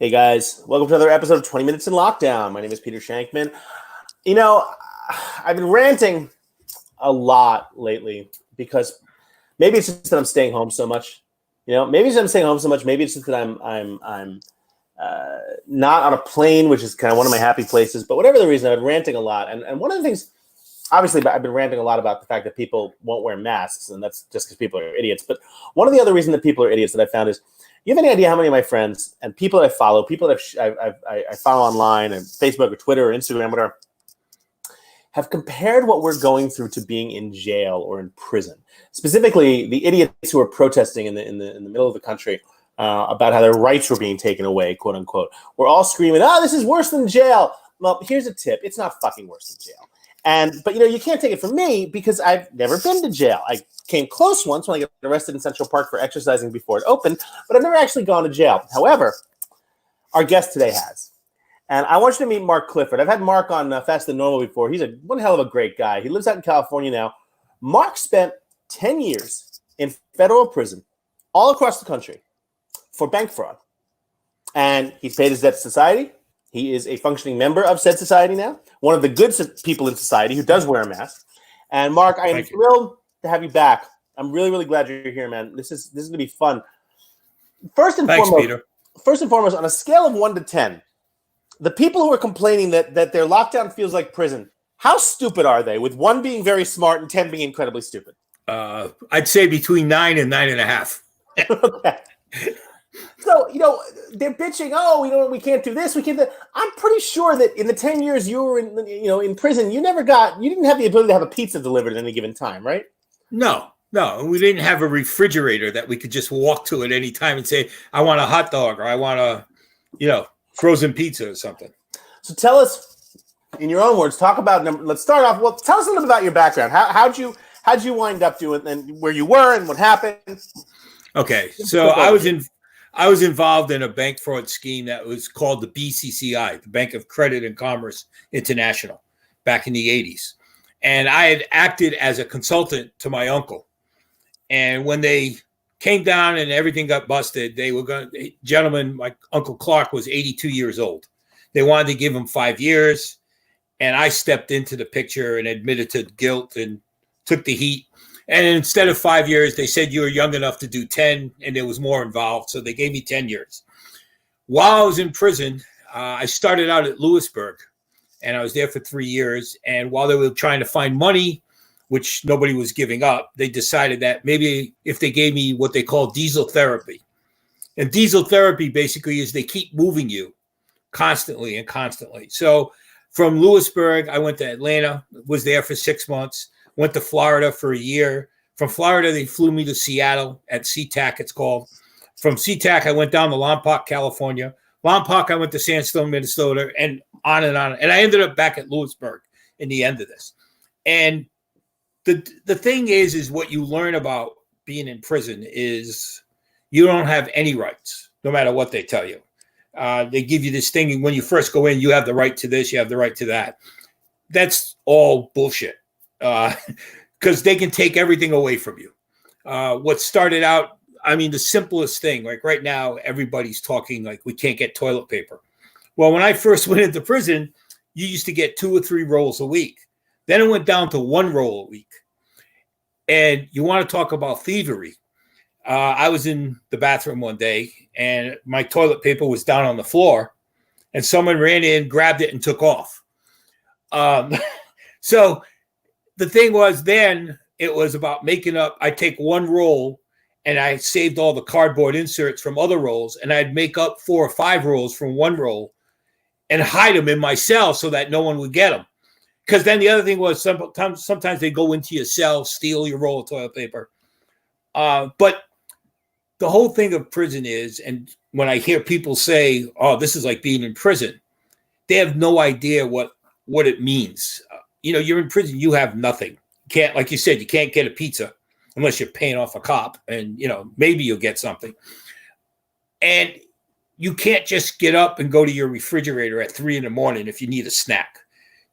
Hey guys, welcome to another episode of 20 Minutes in Lockdown. My name is Peter Shankman. You know, I've been ranting a lot lately because maybe it's just that I'm staying home so much. Maybe it's that I'm staying home so much. Maybe it's just that I'm not on a plane, which is kind of one of my happy places. But whatever the reason, I've been ranting a lot. And one of the things, obviously, I've been ranting a lot about the fact that people won't wear masks, and that's just because people are idiots. But one of the other reasons that people are idiots that I found is, you have any idea how many of my friends and people that I follow, people that I follow online and Facebook or Twitter or Instagram, whatever, have compared what we're going through to being in jail or in prison? Specifically, the idiots who are protesting in the middle of the country about how their rights were being taken away, quote unquote. We're all screaming, "Oh, this is worse than jail." Well, here's a tip: it's not fucking worse than jail. But you can't take it from me because I've never been to jail. I came close once when I got arrested in Central Park for exercising before it opened, but I've never actually gone to jail. However, our guest today has. And I want you to meet Mark Clifford. I've had Mark on Faster Than Normal before. He's one hell of a great guy. He lives out in California now. Mark spent 10 years in federal prison all across the country for bank fraud. And he's paid his debt to society. He is a functioning member of said society now, one of the good people in society who does wear a mask. And Mark, I am thrilled to have you back. I'm really, really glad you're here, man. This is going to be fun. First and foremost, on a scale of 1 to 10, the people who are complaining that their lockdown feels like prison, how stupid are they? With 1 being very smart and 10 being incredibly stupid. I'd say between 9 and 9.5. Okay. So, they're bitching, we can't do this, we can't do that. I'm pretty sure that in the 10 years you were in prison, you didn't have the ability to have a pizza delivered at any given time, right? No. We didn't have a refrigerator that we could just walk to at any time and say, I want a hot dog or I want a, frozen pizza or something. So tell us, in your own words, let's start off. Well, tell us a little bit about your background. How'd you wind up doing and where you were and what happened? Okay. So I was involved in a bank fraud scheme that was called the BCCI, the Bank of Credit and Commerce International, back in the 80s. And I had acted as a consultant to my uncle. And when they came down and everything got busted, my Uncle Clark was 82 years old. They wanted to give him 5 years. And I stepped into the picture and admitted to guilt and took the heat. And instead of 5 years, they said you were young enough to do 10, and there was more involved. So they gave me 10 years. While I was in prison, I started out at Lewisburg, and I was there for 3 years. And while they were trying to find money, which nobody was giving up, they decided that maybe if they gave me what they call diesel therapy. And diesel therapy basically is they keep moving you constantly and constantly. So from Lewisburg, I went to Atlanta, was there for 6 months. Went to Florida for a year. From Florida, they flew me to Seattle at SeaTac, it's called. From SeaTac, I went down to Lompoc, California. Lompoc, I went to Sandstone, Minnesota, and on and on. And I ended up back at Lewisburg in the end of this. And the thing is what you learn about being in prison is you don't have any rights, no matter what they tell you. They give you this thing, and when you first go in, you have the right to this, you have the right to that. That's all bullshit. Because they can take everything away from you. What started out, the simplest thing, like right now, everybody's talking like we can't get toilet paper. Well, when I first went into prison, you used to get 2 or 3 rolls a week. Then it went down to 1 roll a week. And you want to talk about thievery. I was in the bathroom one day and my toilet paper was down on the floor and someone ran in, grabbed it and took off. So the thing was then it was about making up. I take 1 roll and I saved all the cardboard inserts from other rolls and I'd make up 4 or 5 rolls from 1 roll and hide them in my cell so that no one would get them. Because then the other thing was sometimes they go into your cell, steal your roll of toilet paper. But the whole thing of prison is, and when I hear people say, oh, this is like being in prison, they have no idea what it means. You're in prison, you have nothing. Can't, like you said, you can't get a pizza unless you're paying off a cop and, maybe you'll get something. And you can't just get up and go to your refrigerator at 3 a.m. if you need a snack.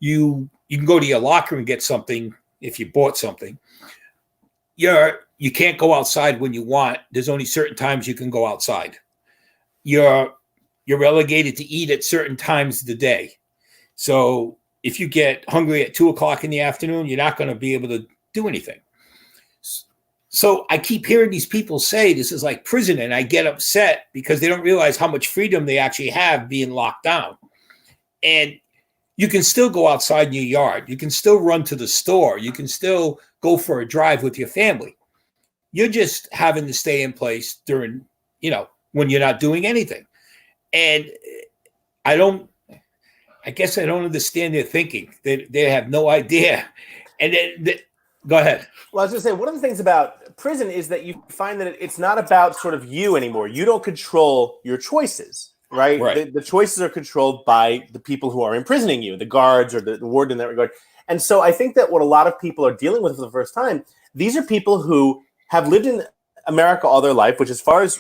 You can go to your locker and get something if you bought something. You can't go outside when you want. There's only certain times you can go outside. you're relegated to eat at certain times of the day. So if you get hungry at 2:00 in the afternoon, you're not going to be able to do anything. So I keep hearing these people say this is like prison, and I get upset because they don't realize how much freedom they actually have being locked down. And you can still go outside in your yard. You can still run to the store. You can still go for a drive with your family. You're just having to stay in place during, when you're not doing anything. And I guess I don't understand their thinking. They have no idea. And then, go ahead. Well, I was going to say, one of the things about prison is that you find that it's not about sort of you anymore. You don't control your choices, right? The choices are controlled by the people who are imprisoning you, the guards or the warden in that regard. And so I think that what a lot of people are dealing with for the first time, these are people who have lived in America all their life, which as far as,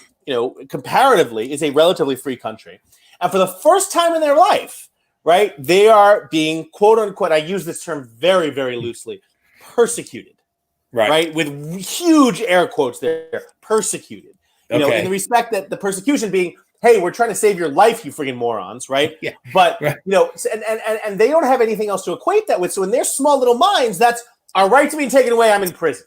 comparatively is a relatively free country. And for the first time in their life, right, they are being, quote unquote, I use this term very, very loosely, persecuted. Right, with huge air quotes there, persecuted. In the respect that the persecution being, hey, we're trying to save your life, you friggin' morons, right? Yeah. But and they don't have anything else to equate that with. So in their small little minds, that's our rights being taken away. I'm in prison.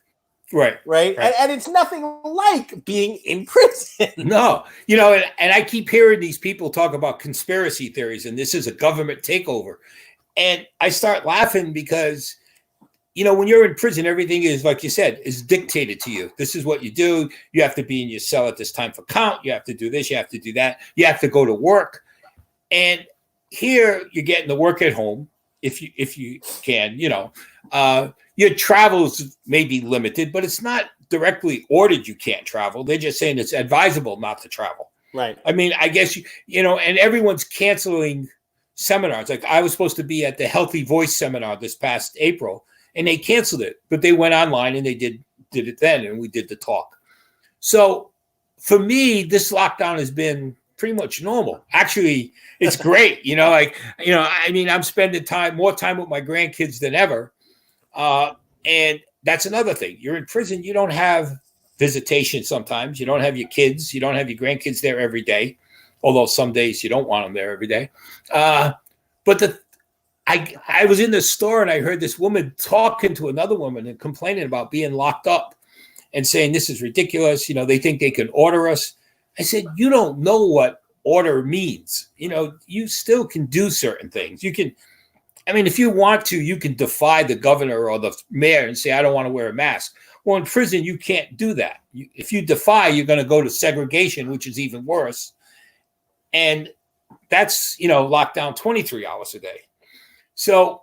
Right. And it's nothing like being in prison. No, and I keep hearing these people talk about conspiracy theories, and this is a government takeover, and I start laughing because. When you're in prison, everything is, like you said, is dictated to you. This is what you do. You have to be in your cell at this time for count. You have to do this. You have to do that. You have to go to work. And here you're getting to work at home if you can. Your travels may be limited, but it's not directly ordered you can't travel. They're just saying it's advisable not to travel. Right. I mean, I guess, and everyone's canceling seminars. Like I was supposed to be at the Healthy Voice seminar this past April. And they canceled it, but they went online and they did it then, and we did the talk. So for me, this lockdown has been pretty much normal. Actually, it's great. I'm spending more time with my grandkids than ever. And that's another thing. You're in prison. You don't have visitation sometimes. You don't have your kids. You don't have your grandkids there every day, although some days you don't want them there every day. But I was in the store and I heard this woman talking to another woman and complaining about being locked up and saying, this is ridiculous. They think they can order us. I said, you don't know what order means. You still can do certain things. You can, if you want to, you can defy the governor or the mayor and say, I don't want to wear a mask. Well, in prison, you can't do that. If you defy, you're going to go to segregation, which is even worse. And that's, locked down 23 hours a day. So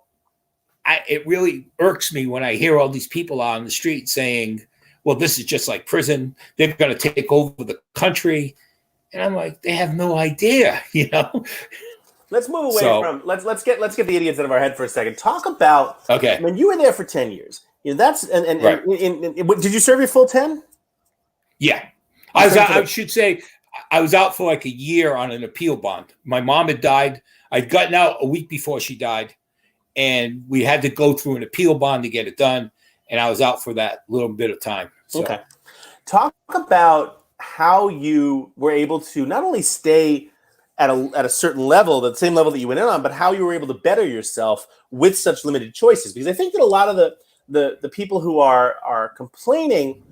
it really irks me when I hear all these people out on the street saying, well, this is just like prison. They're going to take over the country. And I'm like, they have no idea, Let's move away from let's get the idiots out of our head for a second. Talk about when you were there for 10 years. That's did you serve your full 10? Yeah. I should say I was out for like a year on an appeal bond. My mom had died. I'd gotten out a week before she died. And we had to go through an appeal bond to get it done. And I was out for that little bit of time. So. Okay. Talk about how you were able to not only stay at a certain level, the same level that you went in on, but how you were able to better yourself with such limited choices. Because I think that a lot of the people who are complaining,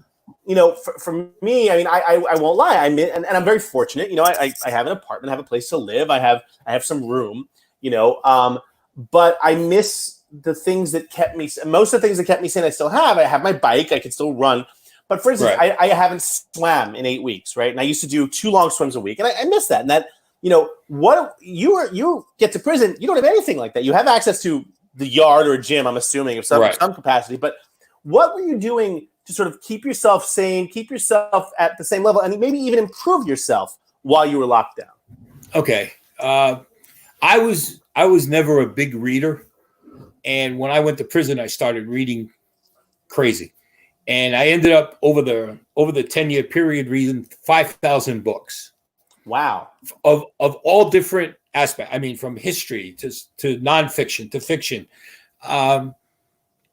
for me, I won't lie. And I'm very fortunate. I have an apartment, I have a place to live. I have some room, but I miss the things that kept me. Most of the things that kept me sane, I still have. I have my bike. I can still run. But for instance, I haven't swam in 8 weeks, right? And I used to do 2 long swims a week, and I miss that. And that, what you get to prison, you don't have anything like that. You have access to the yard or a gym, I'm assuming, of some capacity. But what were you doing to sort of keep yourself sane, keep yourself at the same level, and maybe even improve yourself while you were locked down? Okay. I was never a big reader. And when I went to prison, I started reading crazy. And I ended up over the 10-year period reading 5,000 books. Wow. Of all different aspects. From history to nonfiction to fiction. And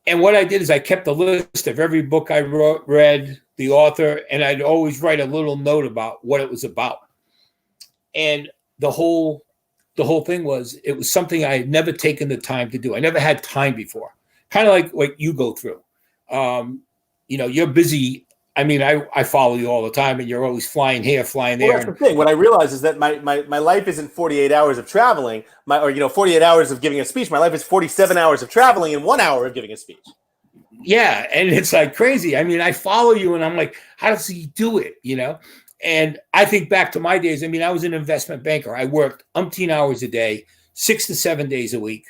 what I did is I kept a list of every book I read, the author, and I'd always write a little note about what it was about. And the whole thing was, it was something I had never taken the time to do. I never had time before, kind of like what you go through. You're busy. I mean, I follow you all the time, and you're always flying here, flying there. Well, that's the thing. What I realize is that my life isn't 48 hours of traveling, 48 hours of giving a speech. My life is 47 hours of traveling and 1 hour of giving a speech. Yeah, and it's like crazy. I mean, I follow you, and I'm like, how does he do it? And I think back to my days. I mean, I was an investment banker. I worked umpteen hours a day, 6 to 7 days a week.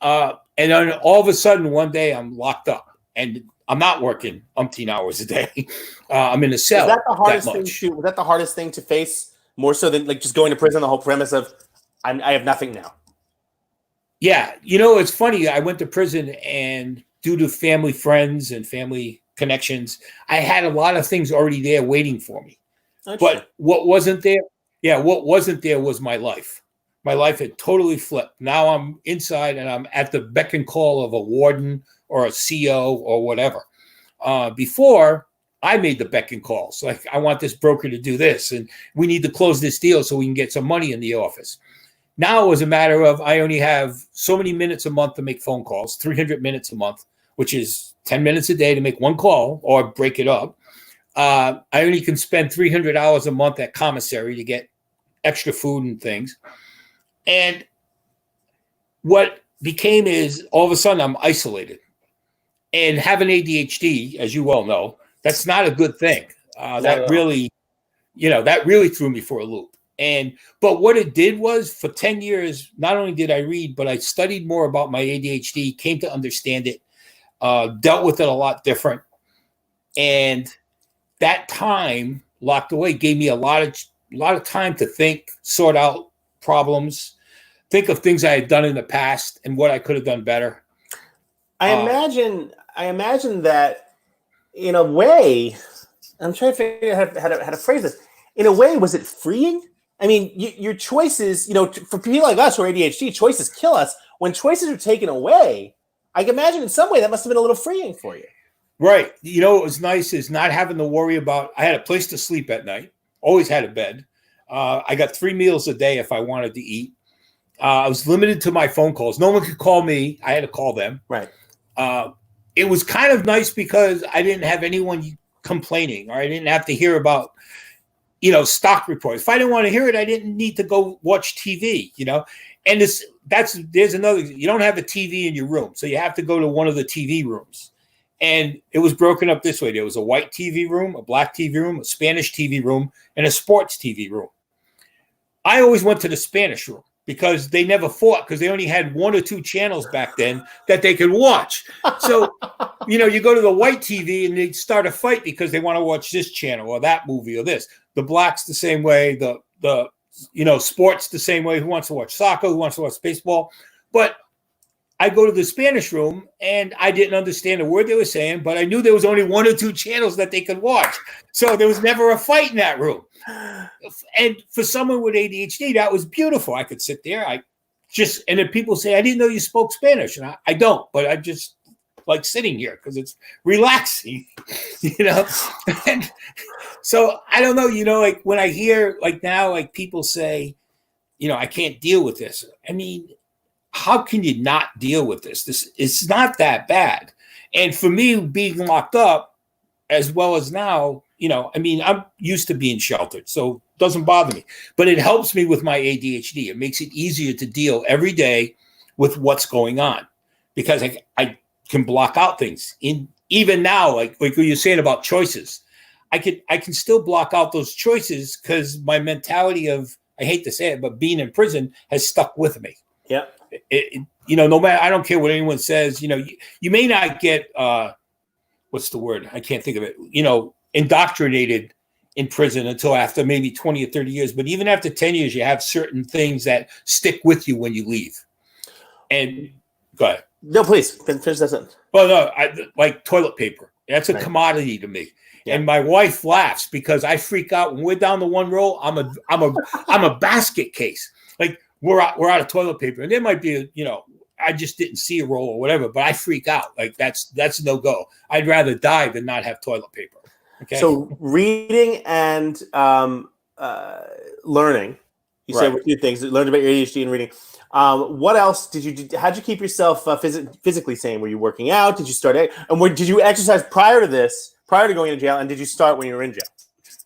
And then all of a sudden, one day, I'm locked up, and I'm not working umpteen hours a day. I'm in a cell. Was that the hardest thing to face, more so than like just going to prison? The whole premise of I have nothing now. Yeah, it's funny. I went to prison, and due to family friends and family connections, I had a lot of things already there waiting for me. But what wasn't there? Yeah, what wasn't there was my life. My life had totally flipped. Now I'm inside, and I'm at the beck and call of a warden or a CO or whatever. Before, I made the beck and calls. Like, I want this broker to do this, and we need to close this deal so we can get some money in the office. Now it was a matter of, I only have so many minutes a month to make phone calls, 300 minutes a month, which is 10 minutes a day to make one call or break it up. I only can spend $300 a month at commissary to get extra food and things. And what became is, all of a sudden, I'm isolated. And having ADHD, as you well know, that's not a good thing. That really threw me for a loop. But what it did was, for 10 years, not only did I read, but I studied more about my ADHD, came to understand it, dealt with it a lot different. And that time locked away gave me a lot of time to think, sort out problems, think of things I had done in the past and what I could have done better. I imagine that, in a way, I'm trying to figure out how to phrase this. In a way, was it freeing? I mean, your choices, for people like us who are ADHD, choices kill us. When choices are taken away, I can imagine in some way that must have been a little freeing for you. Right. What was nice is not having to worry about, I had a place to sleep at night, always had a bed. I got 3 meals a day if I wanted to eat. I was limited to my phone calls. No one could call me. I had to call them. Right. It was kind of nice because I didn't have anyone complaining, or I didn't have to hear about, stock reports. If I didn't want to hear it, I didn't need to go watch TV, and there's another, you don't have a TV in your room. So you have to go to one of the TV rooms. And it was broken up this way. There was a white TV room, a black TV room, a Spanish TV room, and a sports TV room. I always went to the Spanish room because they never fought, because they only had 1 or 2 channels back then that they could watch. So, you go to the white TV and they start a fight because they want to watch this channel or that movie or this. The blacks the same way, the sports the same way. Who wants to watch soccer? Who wants to watch baseball? But I go to the Spanish room, and I didn't understand a word they were saying, but I knew there was only 1 or 2 channels that they could watch. So there was never a fight in that room. And for someone with ADHD, that was beautiful. I could sit there. And then people say, I didn't know you spoke Spanish. And I don't, but I just like sitting here because it's relaxing, And so I don't know, like when I hear, like now, like people say, I can't deal with this. I mean, how can you not deal with this? It's not that bad. And for me, being locked up, as well as now, I'm used to being sheltered, so it doesn't bother me. But it helps me with my ADHD. It makes it easier to deal every day with what's going on, because I can block out things. Even now, like what you're saying about choices, I can still block out those choices because my mentality of, I hate to say it, but being in prison has stuck with me. Yeah. No matter, I don't care what anyone says, you may not get, what's the word? I can't think of it, indoctrinated in prison until after maybe 20 or 30 years. But even after 10 years, you have certain things that stick with you when you leave. And go ahead. No, please finish that sentence. Well, no, like toilet paper. That's a commodity to me. Yeah. And my wife laughs because I freak out when we're down to one roll. I'm a basket case. Like we're out of toilet paper, and there might be I just didn't see a roll or whatever, but I freak out. Like that's no go. I'd rather die than not have toilet paper. Okay. So reading and learning You said were two things. Learned about your ADHD and reading. What else did you do? How'd you keep yourself physically sane? Were you working out? Did you start? Did you exercise prior to this, prior to going into jail? And did you start when you were in jail?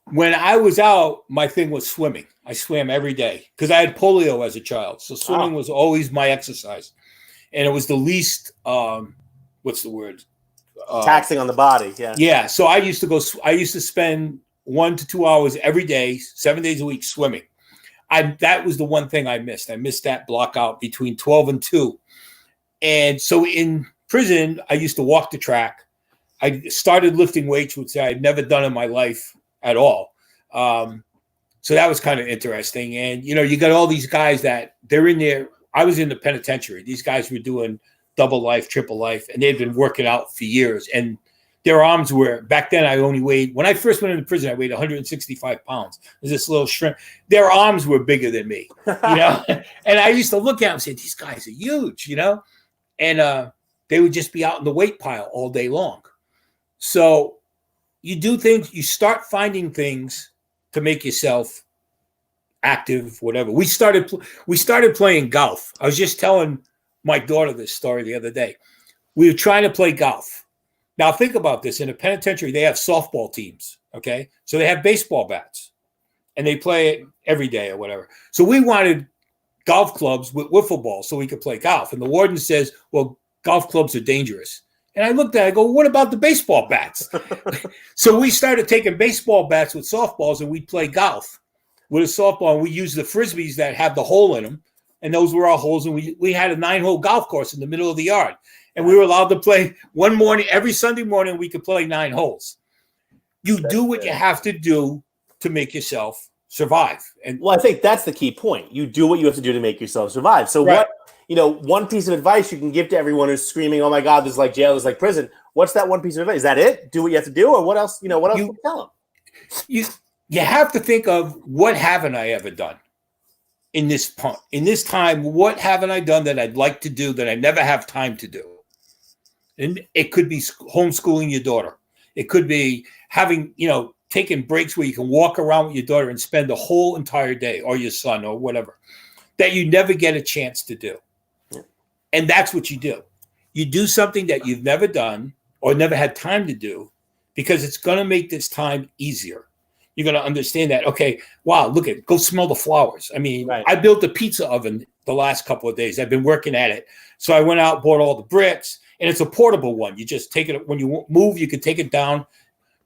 When I was out, my thing was swimming. I swam every day because I had polio as a child. So swimming was always my exercise. And it was the least, what's the word? Taxing on the body. Yeah. Yeah. So I used to spend 1 to 2 hours every day, 7 days a week swimming. That was the one thing I missed. I missed that block out between 12 and 2. And so in prison, I used to walk the track. I started lifting weights, which I had never done in my life at all. So that was kind of interesting. And, you got all these guys that they're in there. I was in the penitentiary. These guys were doing double life, triple life, and they'd been working out for years. And their arms were, back then I only weighed, when I first went into prison, I weighed 165 pounds. There's this little shrimp. Their arms were bigger than me, And I used to look at them and say, these guys are huge, And they would just be out in the weight pile all day long. So you do things, you start finding things to make yourself active, whatever. We started playing golf. I was just telling my daughter this story the other day. We were trying to play golf. Now think about this. In a penitentiary, they have softball teams, okay? So they have baseball bats, and they play it every day or whatever. So we wanted golf clubs with wiffle balls so we could play golf. And the warden says, well, golf clubs are dangerous. And I looked at it, I go, what about the baseball bats? So we started taking baseball bats with softballs, and we'd play golf with a softball. And we used the Frisbees that have the hole in them. And those were our holes. And we had a 9-hole golf course in the middle of the yard. And we were allowed to play one morning, every Sunday morning, we could play 9 holes. You do what you have to do to make yourself survive. And well, I think that's the key point. You do what you have to do to make yourself survive. So right. One piece of advice you can give to everyone who's screaming, oh my God, this is like jail, this is like prison. What's that one piece of advice? Is that it? Do what you have to do? Or what else, can you tell them? You have to think of, what haven't I ever done in this time? What haven't I done that I'd like to do that I never have time to do? And it could be homeschooling your daughter. It could be having, taking breaks where you can walk around with your daughter and spend the whole entire day, or your son, or whatever, that you never get a chance to do. Yeah. And that's what you do. You do something that you've never done or never had time to do, because it's going to make this time easier. You're going to understand that, okay, wow, go smell the flowers. I mean, right. I built a pizza oven the last couple of days. I've been working at it. So I went out, bought all the bricks, and it's a portable one. You just take it, when you move, you can take it down.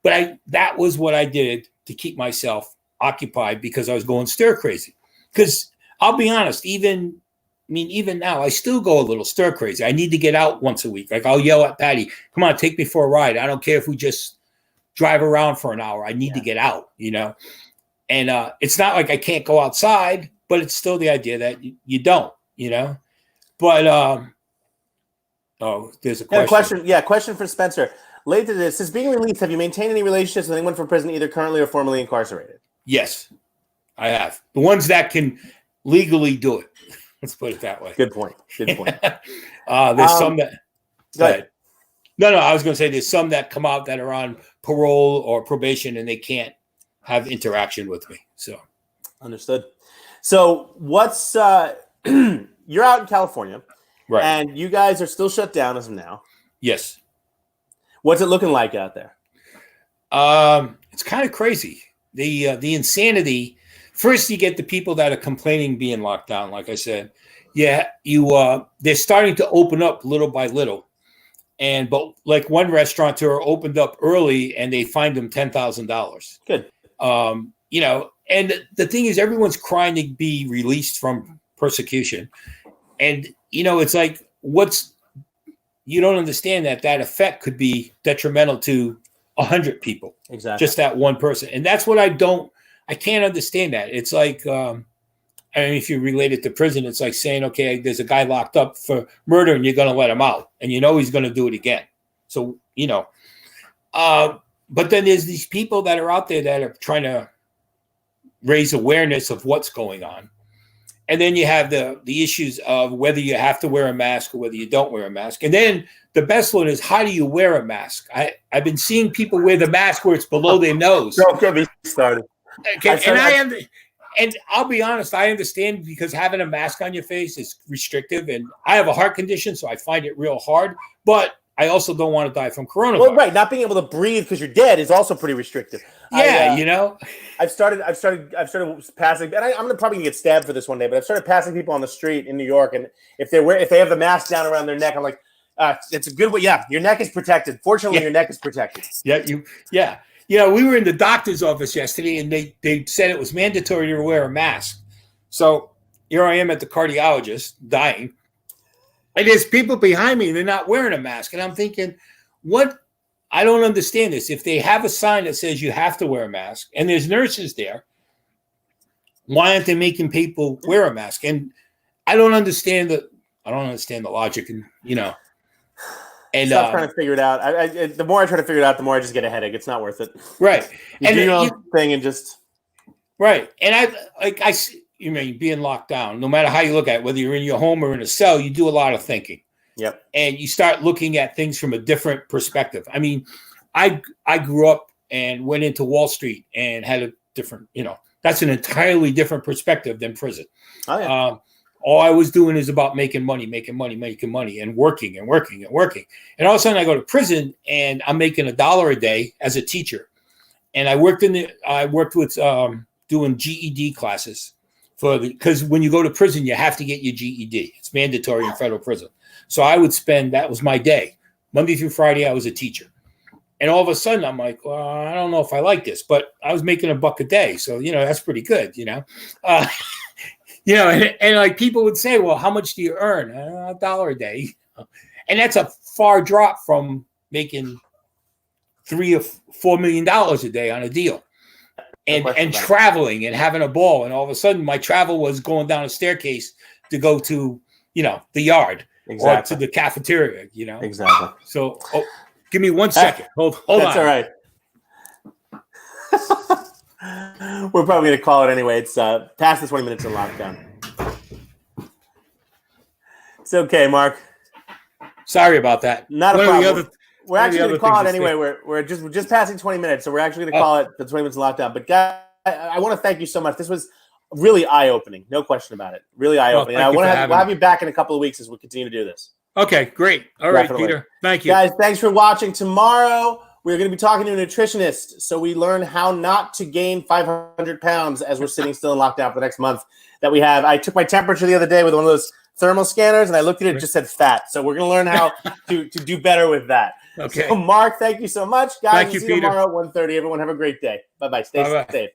But that was what I did to keep myself occupied, because I was going stir crazy. Because I'll be honest, even now, I still go a little stir crazy. I need to get out once a week. Like, I'll yell at Patty, come on, take me for a ride. I don't care if we just drive around for an hour. I need to get out, And it's not like I can't go outside, but it's still the idea that you don't, But there's a question. Question for Spencer. Related to this, since being released, have you maintained any relationships with anyone from prison, either currently or formerly incarcerated? Yes, I have. The ones that can legally do it. Let's put it that way. Good point. There's some that. Go ahead. No, I was going to say there's some that come out that are on parole or probation, and they can't have interaction with me. So, understood. So, what's you're out in California, right? And you guys are still shut down as of now. Yes. What's it looking like out there? It's kind of crazy. The insanity. First, you get the people that are complaining being locked down. Like I said, they're starting to open up little by little. But like one restaurateur opened up early, and they fined them $10,000. Good. And the thing is, everyone's crying to be released from persecution. And, it's like, you don't understand that effect could be detrimental to 100 people. Exactly. Just that one person. And that's what I can't understand that. It's like, if you relate it to prison, it's like saying, okay, there's a guy locked up for murder and you're going to let him out, and he's going to do it again. So, but then there's these people that are out there that are trying to raise awareness of what's going on. And then you have the issues of whether you have to wear a mask or whether you don't wear a mask. And then the best one is, how do you wear a mask? I've been seeing people wear the mask where it's below their nose. Don't get me started. Okay, and I'll be honest, I understand because having a mask on your face is restrictive, and I have a heart condition, so I find it real hard. But I also don't want to die from coronavirus. Well, right, not being able to breathe because you're dead is also pretty restrictive. Yeah, I've started passing, and I'm probably gonna get stabbed for this one day, but I've started passing people on the street in New York, and if they have the mask down around their neck, I'm like, it's a good way. Yeah, your neck is protected. Fortunately, your neck is protected. Yeah. We were in the doctor's office yesterday, and they said it was mandatory to wear a mask. So here I am at the cardiologist, dying. And there's people behind me, and they're not wearing a mask. And I'm thinking, what? I don't understand this. If they have a sign that says you have to wear a mask, and there's nurses there, why aren't they making people wear a mask? And I don't understand the logic, and And stop trying to figure it out. The more I try to figure it out, the more I just get a headache. It's not worth it. Right. You do your own thing and just. Right. And being locked down, no matter how you look at it, whether you're in your home or in a cell, you do a lot of thinking. Yep. And you start looking at things from a different perspective. I mean, I grew up and went into Wall Street and had a different, that's an entirely different perspective than prison. Oh, yeah. All I was doing is about making money, and working. And all of a sudden I go to prison and I'm making $1 a day as a teacher. And I worked with doing GED classes because when you go to prison, you have to get your GED. It's mandatory in federal prison. So I would that was my day. Monday through Friday, I was a teacher. And all of a sudden I'm like, well, I don't know if I like this, but I was making $1 a day. So, that's pretty good, and like people would say, well, how much do you earn? $1 a day. And that's a far drop from making $3 or $4 million a day on a deal. And traveling and having a ball. And all of a sudden my travel was going down a staircase to go to, the yard or to the cafeteria, Exactly. So give me 1 second. Hold on. That's all right. We're probably going to call it anyway. It's past the 20 minutes in lockdown. It's okay, Mark. Sorry about that. Not a problem. We're actually going to call it anyway. We're just passing 20 minutes, so we're actually going to call it the 20 minutes in lockdown. But guys, I want to thank you so much. This was really eye-opening. No question about it. Really eye-opening. We'll have you back in a couple of weeks as we continue to do this. Okay, great. All right, Peter. Thank you. Guys, thanks for watching. Tomorrow, we're going to be talking to a nutritionist, so we learn how not to gain 500 pounds as we're sitting still in lockdown for the next month that we have. I took my temperature the other day with one of those thermal scanners, and I looked at it, it just said fat. So we're going to learn how to do better with that. Okay. So, Mark, thank you so much. Guys, thank you, see you Peter. tomorrow at 1:30. Everyone have a great day. Bye-bye. Stay safe.